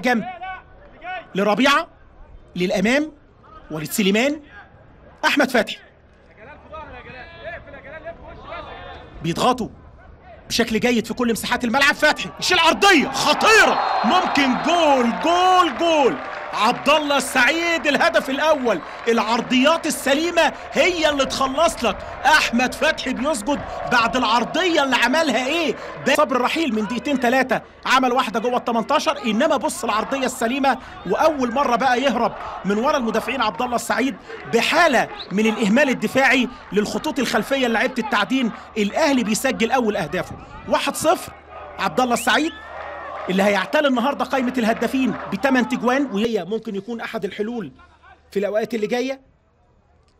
جنب لربيعه، للامام، وليد سليمان، احمد فتحي بيضغطوا بشكل جيد في كل مساحات الملعب. فتحي يشيل عرضيه خطيره، ممكن جول جول جول. عبد الله السعيد الهدف الاول. العرضيات السليمه هي اللي تخلص لك. احمد فتحي بيسجد بعد العرضيه اللي عملها ايه ده. صبر الرحيل من دقيقتين ثلاثه عمل واحده جوه ال 18، انما بص العرضيه السليمه، واول مره بقى يهرب من ورا المدافعين عبد الله السعيد بحاله من الاهمال الدفاعي للخطوط الخلفيه لعيبه التعدين. الاهلي بيسجل اول اهدافه 1-0. عبد الله السعيد اللي هيعتلي النهارده قائمه الهدافين ب8 تجوان، وهي ممكن يكون احد الحلول في الاوقات اللي جايه.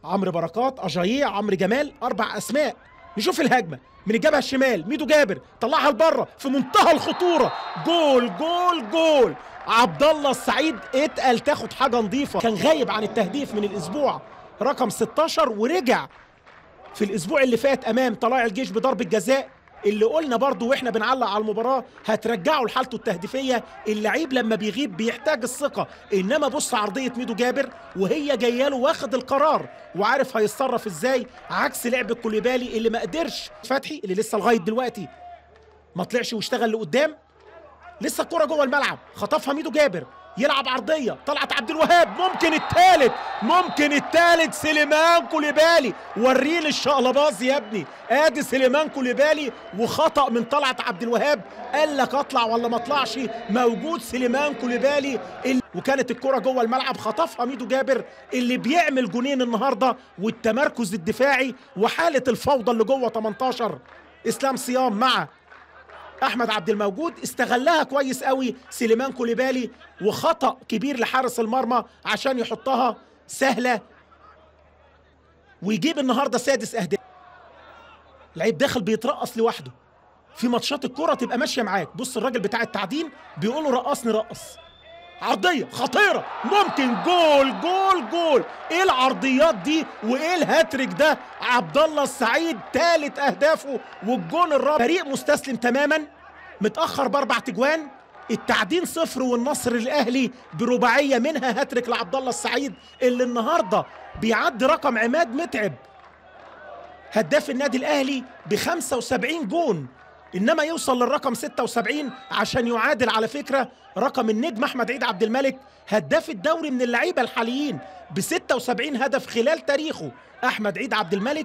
عمرو بركات، اجاييه، عمرو جمال، 4 اسماء. نشوف الهجمه من الجبهه الشمال، ميدو جابر طلعها لبره في منتهى الخطوره. جول جول جول. عبد الله السعيد اتقل تاخد حاجه نظيفه. كان غايب عن التهديف من الاسبوع رقم 16 ورجع في الاسبوع اللي فات امام طلائع الجيش بضربه جزاء، اللي قلنا برضو واحنا بنعلق على المباراه هترجعه لحالته التهديفيه. اللعيب لما بيغيب بيحتاج الثقه، انما بص عرضيه ميدو جابر وهي جايه له واخد القرار وعارف هيتصرف ازاي، عكس لعب كوليبالي اللي ما قدرش. فتحي اللي لسه لغايه دلوقتي ما طلعش واشتغل لقدام، لسه الكره جوه الملعب، خطفها ميدو جابر، يلعب عرضيه طلعت عبد الوهاب، ممكن الثالث سليمان كوليبالي. وريني الشقلباز يا ابني، ادي سليمان كوليبالي وخطأ من طلعت عبد الوهاب. قال لك اطلع ولا ما اطلعش، موجود سليمان كوليبالي وكانت الكره جوه الملعب، خطفها ميدو جابر اللي بيعمل جونين النهارده. والتمركز الدفاعي وحاله الفوضى اللي جوه 18 اسلام صيام مع احمد عبد الموجود استغلها كويس قوي سليمان كوليبالي، وخطأ كبير لحارس المرمى عشان يحطها سهله ويجيب النهارده 6 اهداف. لعيب داخل بيترقص لوحده في ماتشات الكره تبقى ماشيه معاك. بص الراجل بتاع التعدين بيقول له رقصني رقص. عرضيه خطيره، ممكن جول جول جول. ايه العرضيات دي وايه الهاتريك ده؟ عبد الله السعيد 3 اهدافه والجول الرابع. فريق مستسلم تماما، متاخر ب4 تجوان. التعدين 0 والنصر الاهلي برباعيه منها هاتريك لعبد الله السعيد اللي النهارده بيعدي رقم عماد متعب هداف النادي الاهلي ب75 جون، انما يوصل للرقم 76 عشان يعادل على فكره رقم النجم احمد عيد عبد الملك هداف الدوري من اللعيبه الحاليين ب76 هدف خلال تاريخه. احمد عيد عبد الملك